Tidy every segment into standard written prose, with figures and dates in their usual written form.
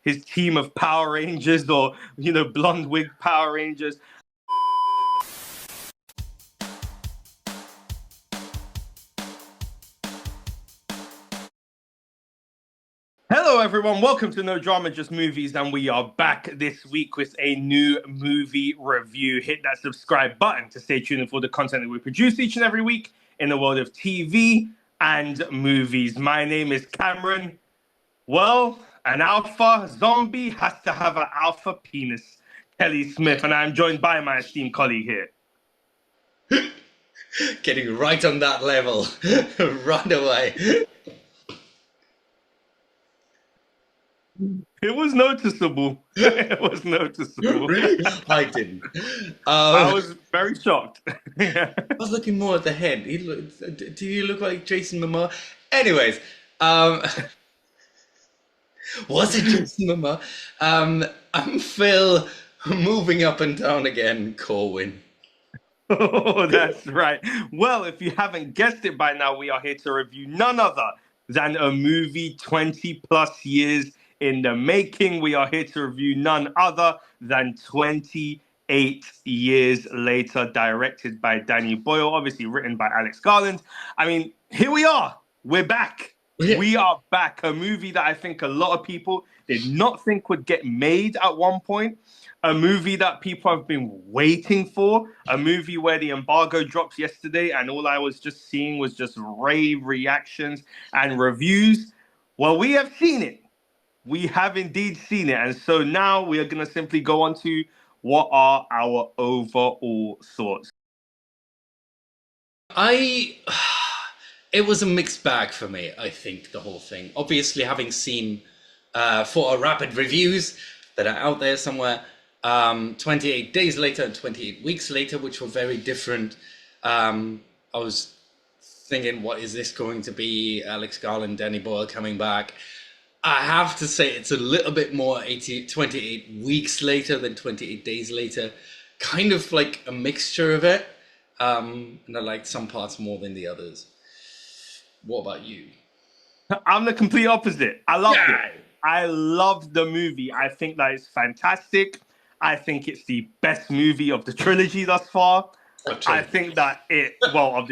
his team of Power Rangers or, blonde wig Power Rangers. Hello, everyone. Welcome to No Drama, Just Movies, and we are back this week with a new movie review. Hit that subscribe button to stay tuned for the content that we produce each and every week in the world of TV and movies. My name is Cameron. Well, an alpha zombie has to have an alpha penis. Kelly Smith, and I'm joined by my esteemed colleague here. Getting right on that level right away. It was noticeable. It was noticeable. Really? I didn't. I was very shocked. I was looking more at the head. Do you look like Jason Momoa? Anyways, was it Jason Momoa? I'm Phil, moving up and down again, Corwin. Oh, that's right. Well, if you haven't guessed it by now, we are here to review none other than a movie 20 plus years in the making. We are here to review none other than 28 Years Later, directed by Danny Boyle, obviously written by Alex Garland. I mean, here we are. We're back. Yeah. We are back. A movie that I think a lot of people did not think would get made at one point. A movie that people have been waiting for. A movie where the embargo dropped yesterday and all I was just seeing was just rave reactions and reviews. Well, we have seen it. We have indeed seen it. And so now we are going to simply go on to what are our overall thoughts. It was a mixed bag for me, I think, the whole thing. Obviously, having seen for our rapid reviews that are out there somewhere, 28 days later and 28 weeks later, which were very different. I was thinking, what is this going to be? Alex Garland, Danny Boyle coming back. I have to say it's a little bit more 28 weeks later than 28 days later. Kind of like a mixture of it. And I liked some parts more than the others. What about you? I'm the complete opposite. I loved it. I loved the movie. I think that it's fantastic. I think it's the best movie of the trilogy thus far. I think that of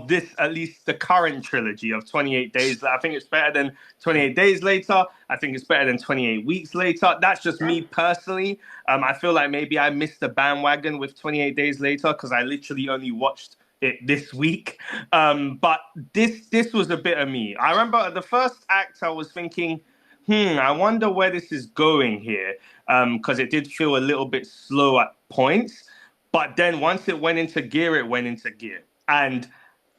this at least the current trilogy of 28 Days. I think it's better than 28 Days Later. I think it's better than 28 Weeks Later. That's just me personally. I feel like maybe I missed the bandwagon with 28 Days Later because I literally only watched it this week. But this was a bit of me. I remember the first act I was thinking, I wonder where this is going here, because it did feel a little bit slow at points. But then once it went into gear, it went into gear. And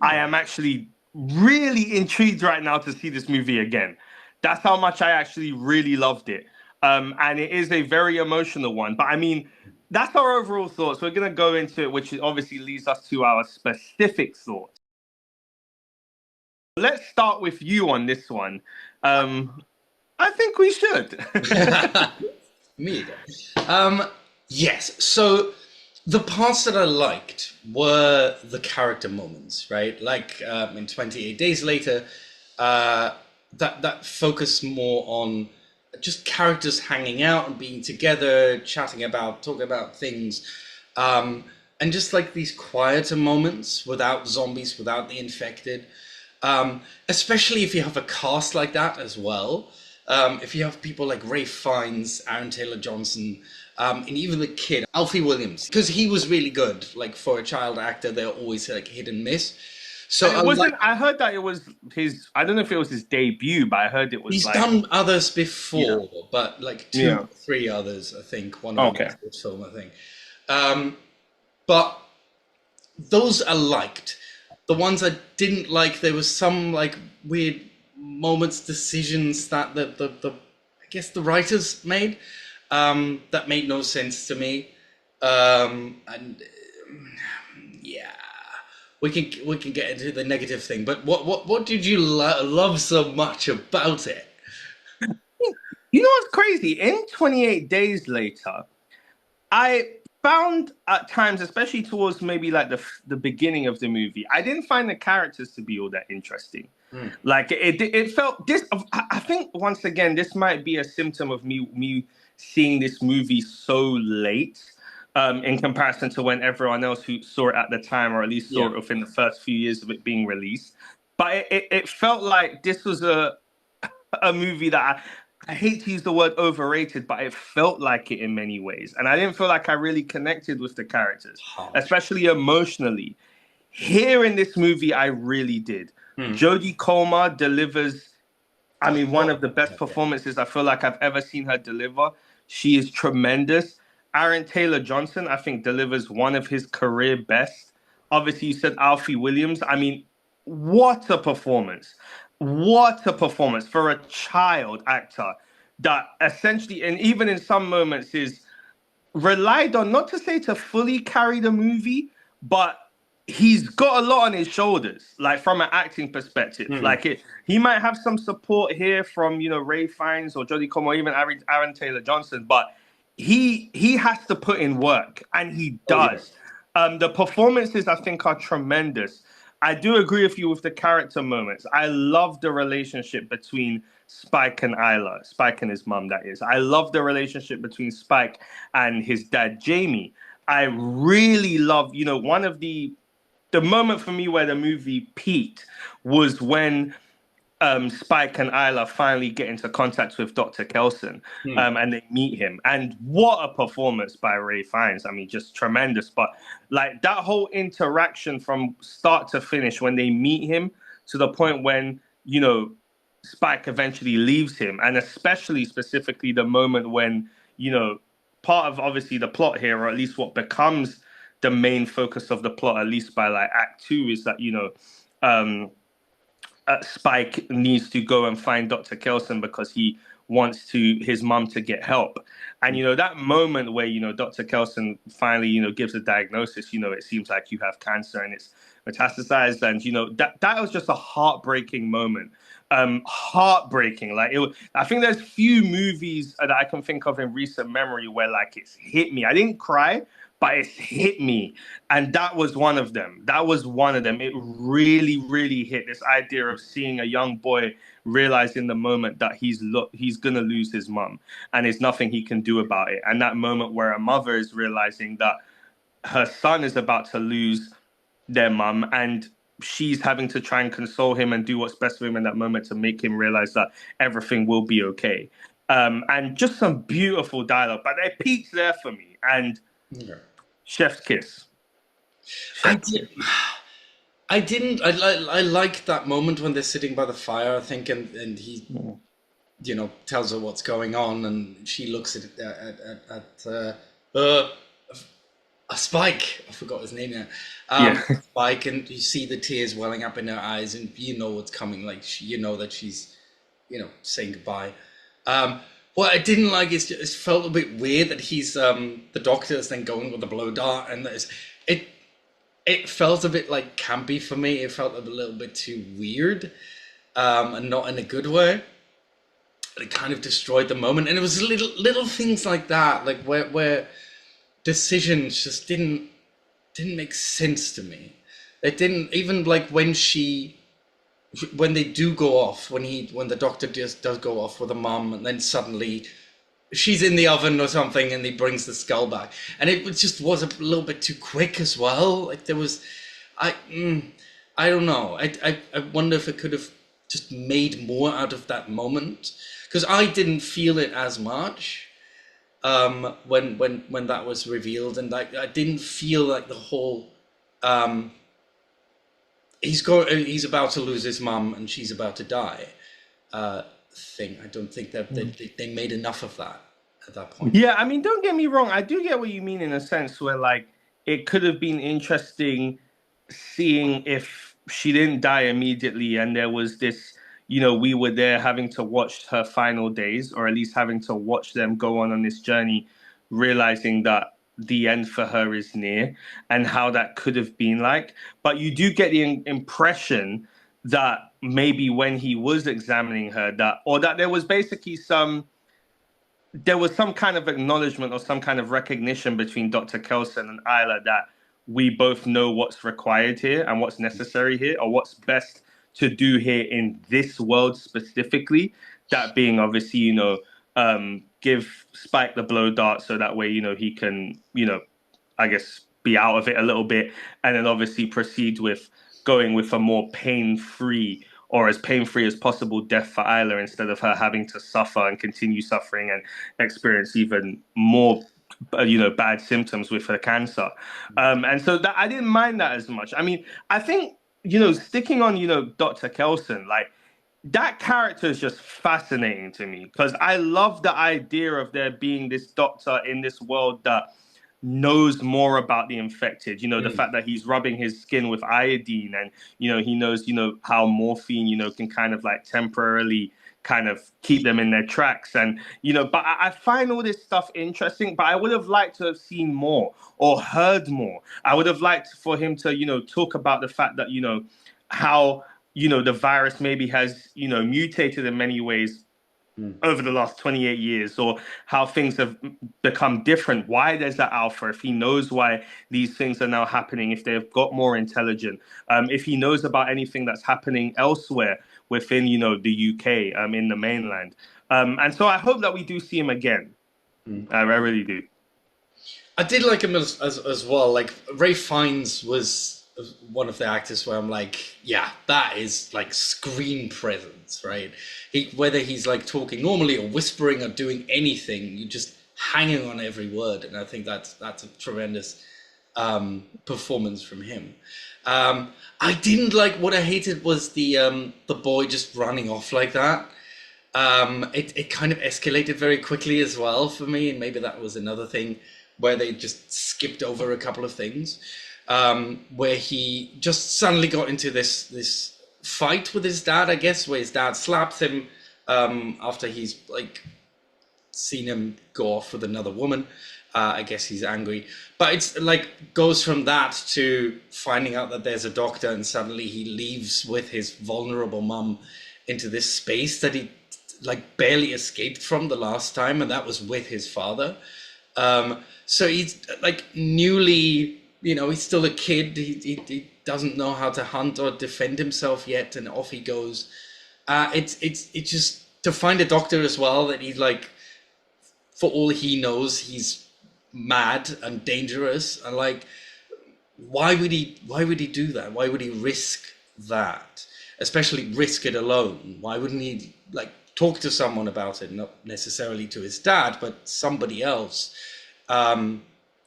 I am actually really intrigued right now to see this movie again. That's how much I actually really loved it. And it is a very emotional one. But I mean, that's our overall thoughts. We're going to go into it, which obviously leads us to our specific thoughts. Let's start with you on this one. I think we should. Me again. Yes. So the parts that I liked were the character moments, right? Like in 28 Days Later, that focused more on just characters hanging out and being together, talking about things, and just like these quieter moments without zombies, without the infected. Especially if you have a cast like that as well. If you have people like Ralph Fiennes, Aaron Taylor-Johnson, and even the kid, Alfie Williams, because he was really good. Like for a child actor, they're always like hit and miss. So I heard that it was his. I don't know if it was his debut, but I heard it was. He's done others before, but like two, three others, I think. One of them was film, I think. But those I liked. The ones I didn't like, there was some like weird moments, decisions that I guess the writers made that made no sense to me. And yeah, we can get into the negative thing. But what did you love so much about it? You know what's crazy? In 28 Days Later, I found at times, especially towards maybe like the beginning of the movie, I didn't find the characters to be all that interesting. Like it felt this. I think once again, this might be a symptom of me seeing this movie so late. In comparison to when everyone else who saw it at the time, or at least saw it within the first few years of it being released. But it felt like this was a movie that I hate to use the word overrated, but it felt like it in many ways. And I didn't feel like I really connected with the characters, especially emotionally. Here in this movie, I really did. Jodie Comer delivers, I mean, one of the best performances I feel like I've ever seen her deliver. She is tremendous. Aaron Taylor-Johnson, I think, delivers one of his career best. Obviously, you said Alfie Williams. I mean, what a performance. What a performance for a child actor that essentially, and even in some moments, is relied on, not to say to fully carry the movie, but he's got a lot on his shoulders, like from an acting perspective. He might have some support here from, Ray Fiennes or Jodie Comer or even Aaron Taylor-Johnson, but he has to put in work, and he does. The performances, I think, are tremendous. I do agree with you with the character moments. I love the relationship between Spike and Isla. Spike and his mum, that is. I love the relationship between Spike and his dad, Jamie. I really love, one of the moment for me where the movie peaked was when Spike and Isla finally get into contact with Dr. Kelson, and they meet him. And what a performance by Ray Fiennes. I mean, just tremendous. But like that whole interaction from start to finish when they meet him to the point when, Spike eventually leaves him. And especially specifically the moment when, part of obviously the plot here, or at least what becomes the main focus of the plot, at least by like Act 2, is that, Spike needs to go and find Dr. Kelson because he wants his mum to get help. And, that moment where, Dr. Kelson finally, gives a diagnosis, it seems like you have cancer and it's metastasized. And, that was just a heartbreaking moment. Heartbreaking. I think there's few movies that I can think of in recent memory where like it's hit me. I didn't cry, but it's hit me. And that was one of them. It really, really hit this idea of seeing a young boy realize in the moment that he's going to lose his mum and there's nothing he can do about it. And that moment where a mother is realizing that her son is about to lose their mum, and she's having to try and console him and do what's best for him in that moment to make him realize that everything will be okay. And just some beautiful dialogue, but they peaked there for me. And chef's kiss. I liked that moment when they're sitting by the fire, I think, and he, tells her what's going on, and she looks at a Spike. I forgot his name now. Spike, and you see the tears welling up in her eyes, and you know what's coming. Like that she's, saying goodbye. What I didn't like is it felt a bit weird that he's the doctor is then going with the blow dart, and it felt a bit like campy for me. It felt a little bit too weird, and not in a good way. It kind of destroyed the moment, and it was little things like that, like where decisions just didn't make sense to me. It didn't, even like when they do go off, when the doctor just does go off with a mum, and then suddenly she's in the oven or something, and he brings the skull back, and it was a little bit too quick as well. Like there was, I don't know. I wonder if it could have just made more out of that moment, because I didn't feel it as much when that was revealed, and like I didn't feel like the whole. He's about to lose his mum and she's about to die thing. I don't think that they made enough of that at that point. Yeah, I mean, don't get me wrong. I do get what you mean in a sense where like it could have been interesting seeing if she didn't die immediately and there was this, we were there having to watch her final days, or at least having to watch them go on this journey, realizing that the end for her is near, and how that could have been like. But you do get the impression that maybe when he was examining her, that there was basically some kind of acknowledgement or some kind of recognition between Dr. Kelson and Isla that we both know what's required here and what's necessary here, or what's best to do here in this world specifically. That being obviously, give Spike the blow dart so that way, he can, I guess, be out of it a little bit, and then obviously proceed with going with a more pain-free or as pain-free as possible death for Isla instead of her having to suffer and continue suffering and experience even more bad symptoms with her cancer. And so that I didn't mind that as much. I mean, I think, sticking on, Dr. Kelson, like, that character is just fascinating to me because I love the idea of there being this doctor in this world that knows more about the infected. The fact that he's rubbing his skin with iodine, and he knows how morphine can kind of like temporarily kind of keep them in their tracks. And but I find all this stuff interesting, but I would have liked to have seen more or heard more. I would have liked for him to talk about the fact that how the virus maybe has mutated in many ways over the last 28 years, or how things have become different, why there's that alpha, if he knows why these things are now happening, if they've got more intelligent, if he knows about anything that's happening elsewhere within, the UK, in the mainland. And so I hope that we do see him again. I really do. I did like him as well. Like, Ray Fiennes was one of the actors where I'm like, yeah, that is like screen presence, right? Whether he's like talking normally or whispering or doing anything, you're just hanging on every word, and I think that's a tremendous performance from him. I didn't like, what I hated was the boy just running off like that. It kind of escalated very quickly as well for me, and maybe that was another thing where they just skipped over a couple of things. Where he just suddenly got into this fight with his dad, I guess, where his dad slaps him after he's like seen him go off with another woman. I guess he's angry, but it's like goes from that to finding out that there's a doctor, and suddenly he leaves with his vulnerable mum into this space that he like barely escaped from the last time, and that was with his father. So he's like newly, he's still a kid. He doesn't know how to hunt or defend himself yet, and off he goes. It's just to find a doctor as well that he's like, for all he knows, he's mad and dangerous, and like, why would he do that? Why would he risk that? Especially risk it alone. Why wouldn't he like talk to someone about it? Not necessarily to his dad, but somebody else.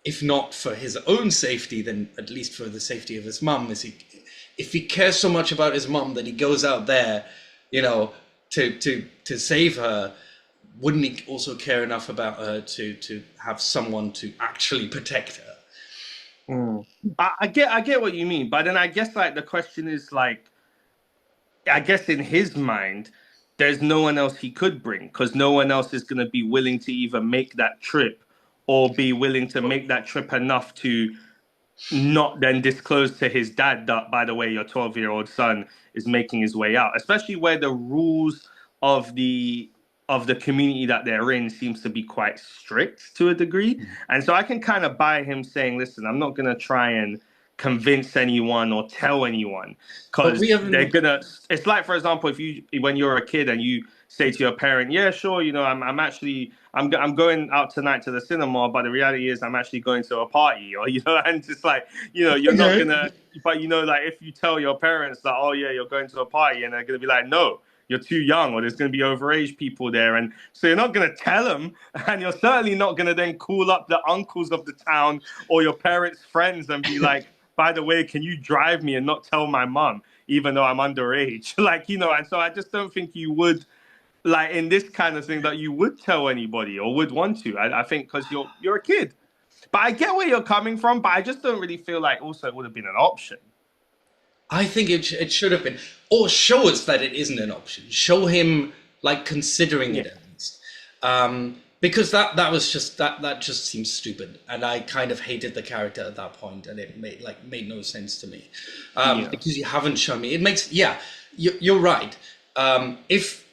If not for his own safety, then at least for the safety of his mum. If he cares so much about his mum that he goes out there, to save her, wouldn't he also care enough about her to have someone to actually protect her? I get what you mean, but then I guess like the question is like, I guess in his mind, there's no one else he could bring, because no one else is going to be willing to either make that trip or be willing to make that trip enough to not then disclose to his dad that, by the way, your 12-year-old son is making his way out, especially where the rules of the community that they're in seems to be quite strict to a degree. And so I can kind of buy him saying, listen, I'm not going to try and convince anyone or tell anyone, because they're gonna, it's like, for example, when you're a kid and you say to your parent, yeah, sure, I'm going out tonight to the cinema, but the reality is I'm actually going to a party, or and it's like, you're not gonna, but like, if you tell your parents that, oh yeah, you're going to a party, and they're gonna be like, no, you're too young, or there's going to be overage people there, and so you're not going to tell them, and you're certainly not going to then call up the uncles of the town or your parents' friends and be like, by the way, can you drive me and not tell my mom, even though I'm underage? And so I just don't think you would, like, in this kind of thing, that you would tell anybody or would want to. I think because you're a kid. But I get where you're coming from, but I just don't really feel like also it would have been an option. I think it should have been. Or show us that it isn't an option. Show him, like, considering it at least. Because that was just, that just seems stupid. And I kind of hated the character at that point, and it made no sense to me. Because you haven't shown me. It makes, you're right. If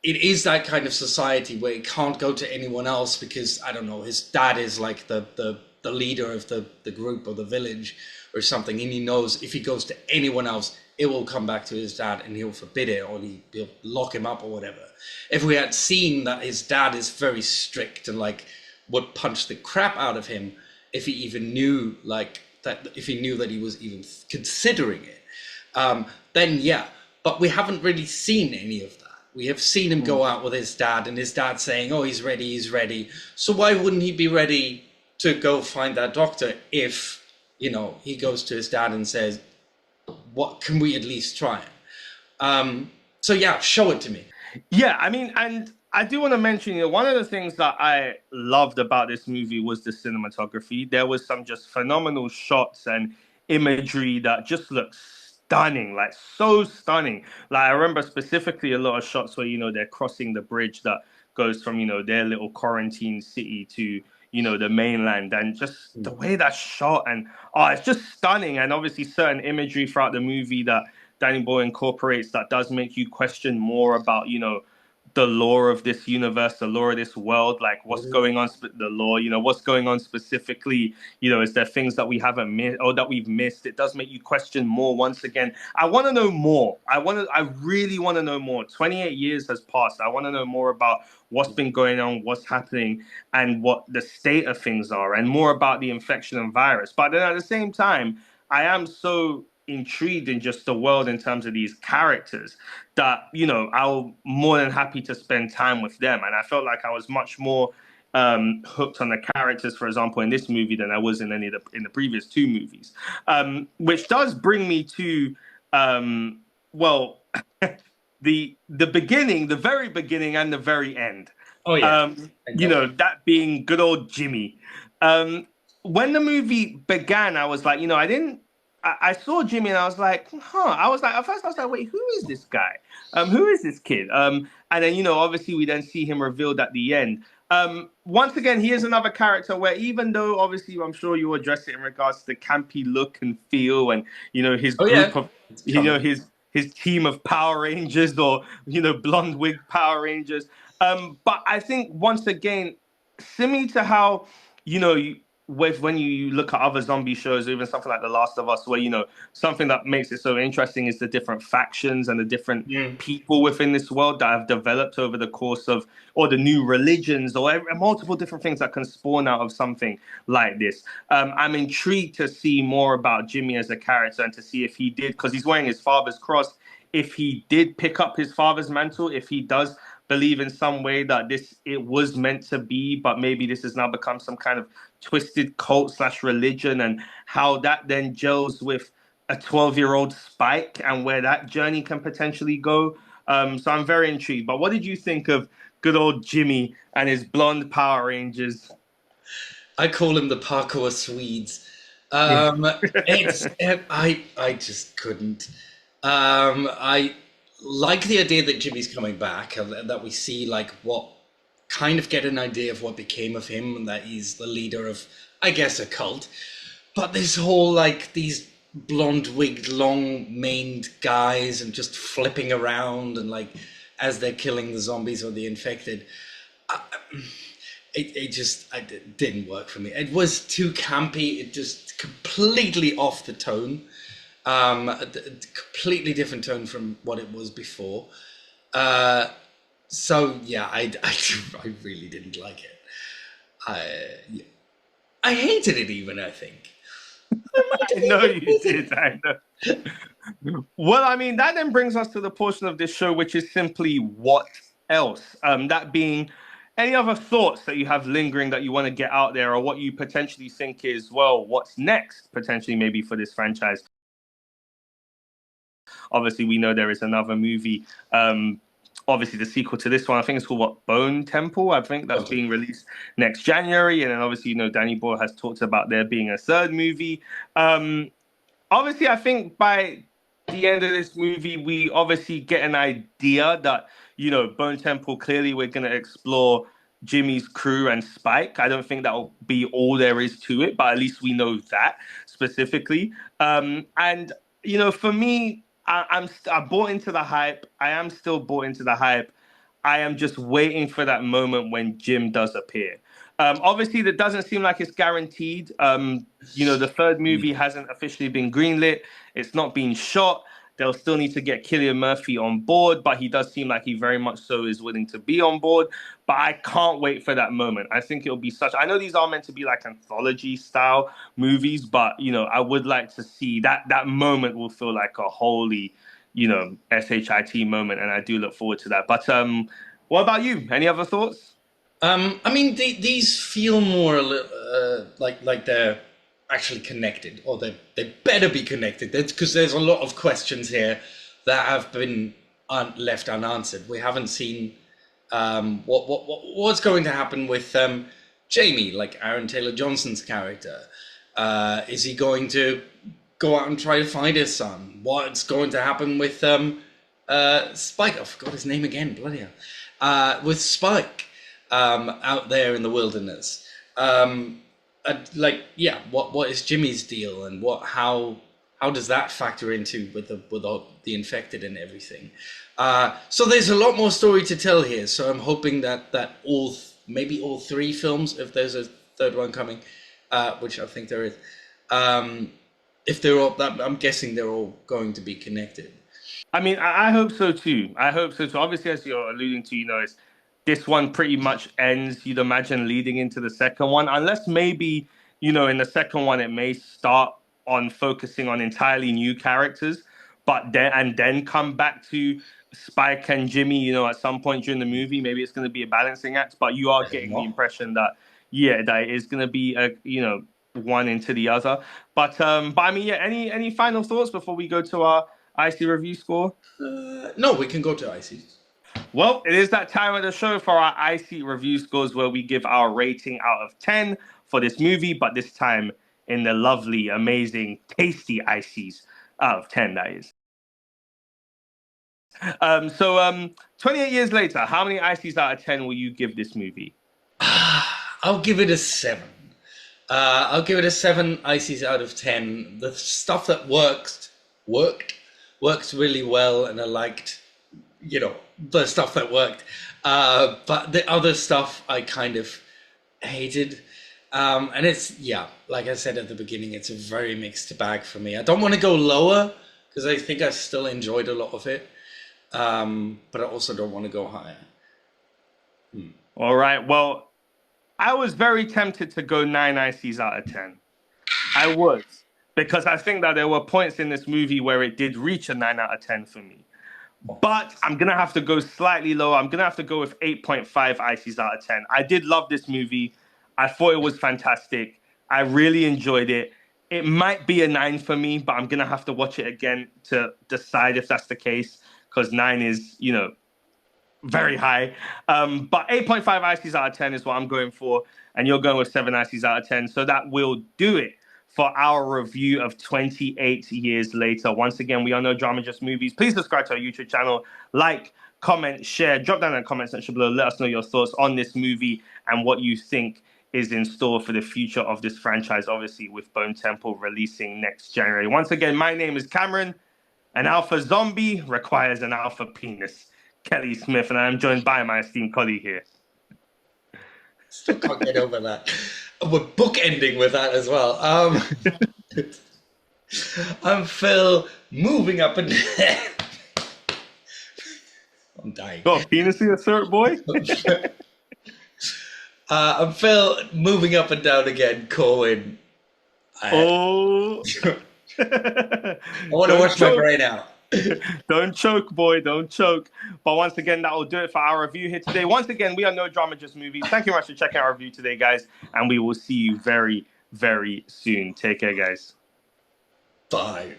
it is that kind of society where he can't go to anyone else because, I don't know, his dad is like the leader of the group or the village or something, and he knows if he goes to anyone else, it will come back to his dad and he'll forbid it, or he'll lock him up or whatever. If we had seen that his dad is very strict and like would punch the crap out of him if he even knew like that, if he knew that he was even considering it, then yeah. But we haven't really seen any of that. We have seen him go out with his dad, and his dad saying, "Oh, he's ready, he's ready." So why wouldn't he be ready to go find that doctor if, you know, he goes to his dad and says, "What can we at least try?" So yeah, show it to me. Yeah, I mean, and I do want to mention, one of the things that I loved about this movie was the cinematography. There was some just phenomenal shots and imagery that just looked stunning, like so stunning. Like I remember specifically a lot of shots where, they're crossing the bridge that goes from, their little quarantine city to, the mainland, and just the way that's shot, and it's just stunning. And obviously certain imagery throughout the movie that Danny Boyle incorporates that does make you question more about, the lore of this universe, the lore of this world, like what's going on, the lore, what's going on specifically, is there things that we haven't missed or that we've missed? It does make you question more once again. I want to know more. I really want to know more. 28 years has passed. I want to know more about what's been going on, what's happening, and what the state of things are, and more about the infection and virus. But then at the same time, I am so intrigued in just the world in terms of these characters that, I'm more than happy to spend time with them. And I felt like I was much more hooked on the characters, for example, in this movie than I was in in the previous two movies. Which does bring me to well, the beginning, the very beginning, and the very end. Oh yeah, That being good old Jimmy. When the movie began, I was like, I saw Jimmy and I was like, I was like, at first I was like, wait, who is this guy? Who is this kid? And then, obviously we then see him revealed at the end. Once again, he is another character where, even though obviously I'm sure you address it in regards to the campy look and feel, and, his group of, his team of Power Rangers, or, blonde wig Power Rangers. But I think once again, similar to how, when you look at other zombie shows, or even something like The Last of Us, where, something that makes it so interesting is the different factions and the different people within this world that have developed over the course of, or the new religions, or multiple different things that can spawn out of something like this. I'm intrigued to see more about Jimmy as a character, and to see if he did, because he's wearing his father's cross, if he did pick up his father's mantle, if he does believe in some way that it was meant to be, but maybe this has now become some kind of twisted cult / religion, and how that then gels with a 12-year-old Spike, and where that journey can potentially go. So I'm very intrigued. But what did you think of good old Jimmy and his blonde Power Rangers? I call him the parkour Swedes. I just couldn't. I like the idea that Jimmy's coming back, and that we see like what kind of get an idea of what became of him, and that he's the leader of, I guess, a cult. But this whole like these blonde wigged, long maned guys and just flipping around and like as they're killing the zombies or the infected. It didn't work for me. It was too campy. It just completely off the tone. A completely different tone from what it was before. So yeah, I really didn't like it. I hated it even, I think. I know you did. I know. Well, I mean, that then brings us to the portion of this show, which is simply what else? That being any other thoughts that you have lingering that you want to get out there, or what you potentially think is, well, what's next, potentially maybe for this franchise? Obviously, we know there is another movie. Obviously, the sequel to this one, I think it's called Bone Temple. I think that's being released next January. And then obviously, Danny Boyle has talked about there being a third movie. Obviously, I think by the end of this movie, we obviously get an idea that, Bone Temple, clearly we're going to explore Jimmy's crew and Spike. I don't think that will be all there is to it, but at least we know that specifically. And, for me, I bought into the hype. I am still bought into the hype. I am just waiting for that moment when Jim does appear. Obviously, that doesn't seem like it's guaranteed. The third movie hasn't officially been greenlit. It's not been shot. they'll still need to get Cillian Murphy on board, but he does seem like he very much so is willing to be on board. But I can't wait for that moment. I think it'll be such. I know these are meant to be like anthology style movies, but I would like to see that moment will feel like a holy, shit moment, and I do look forward to that. But what about you? Any other thoughts? I mean, these feel more like they're actually connected, or they better be connected. Because there's a lot of questions here that have been left unanswered. We haven't seen what's going to happen with Jamie, like Aaron Taylor Johnson's character. Is he going to go out and try to find his son? What's going to happen with Spike? I forgot his name again. Bloody hell. With Spike. Out there in the wilderness, what is Jimmy's deal, and how does that factor into with the infected and everything? So there's a lot more story to tell here. So I'm hoping that maybe all three films, if there's a third one coming, which I think there is, if they're all, I'm guessing they're all going to be connected. I mean, I hope so too. Obviously, as you're alluding to, this one pretty much ends, you'd imagine, leading into the second one, unless maybe, in the second one, it may start on focusing on entirely new characters, but then come back to Spike and Jimmy, at some point during the movie. Maybe it's going to be a balancing act, but you are getting the impression that it is going to be one into the other. But I mean, any final thoughts before we go to our IC review score? No, we can go to ICs. Well, it is that time of the show for our IC review scores, where we give our rating out of 10 for this movie, but this time in the lovely, amazing, tasty ICs out of 10, that is. 28 years later, how many ICs out of 10 will you give this movie? I'll give it a 7. I'll give it a 7 ICs out of 10. The stuff that worked really well, and I liked, the stuff that worked. But the other stuff I kind of hated. And it's, like I said at the beginning, it's a very mixed bag for me. I don't want to go lower, because I think I still enjoyed a lot of it. But I also don't want to go higher. All right. Well, I was very tempted to go 9 ICs out of 10. I was. Because I think that there were points in this movie where it did reach a 9 out of 10 for me. But I'm going to have to go slightly lower. I'm going to have to go with 8.5 ICs out of 10. I did love this movie. I thought it was fantastic. I really enjoyed it. It might be a 9 for me, but I'm going to have to watch it again to decide if that's the case, because 9 is, very high. But 8.5 ICs out of 10 is what I'm going for, and you're going with 7 ICs out of 10. So that will do it for our review of 28 Years Later. Once again, we are No Drama, Just Movies. Please subscribe to our YouTube channel, like, comment, share, drop down in the comment section below. Let us know your thoughts on this movie and what you think is in store for the future of this franchise, obviously with Bone Temple releasing next January. Once again, my name is Cameron. An alpha zombie requires an alpha penis. Kelly Smith, and I am joined by my esteemed colleague here. Still can't get over that. We're bookending with that as well. I'm Phil, moving up and down. I'm dying. Got a penis in your throat, boy? I'm Phil, moving up and down again, Cohen. I want to wash my brain out. Don't choke, boy. Don't choke. But once again, that will do it for our review here today. Once again, we are No Drama, Just Movies. Thank you very much for checking out our review today, guys. And we will see you very, very soon. Take care, guys. Bye.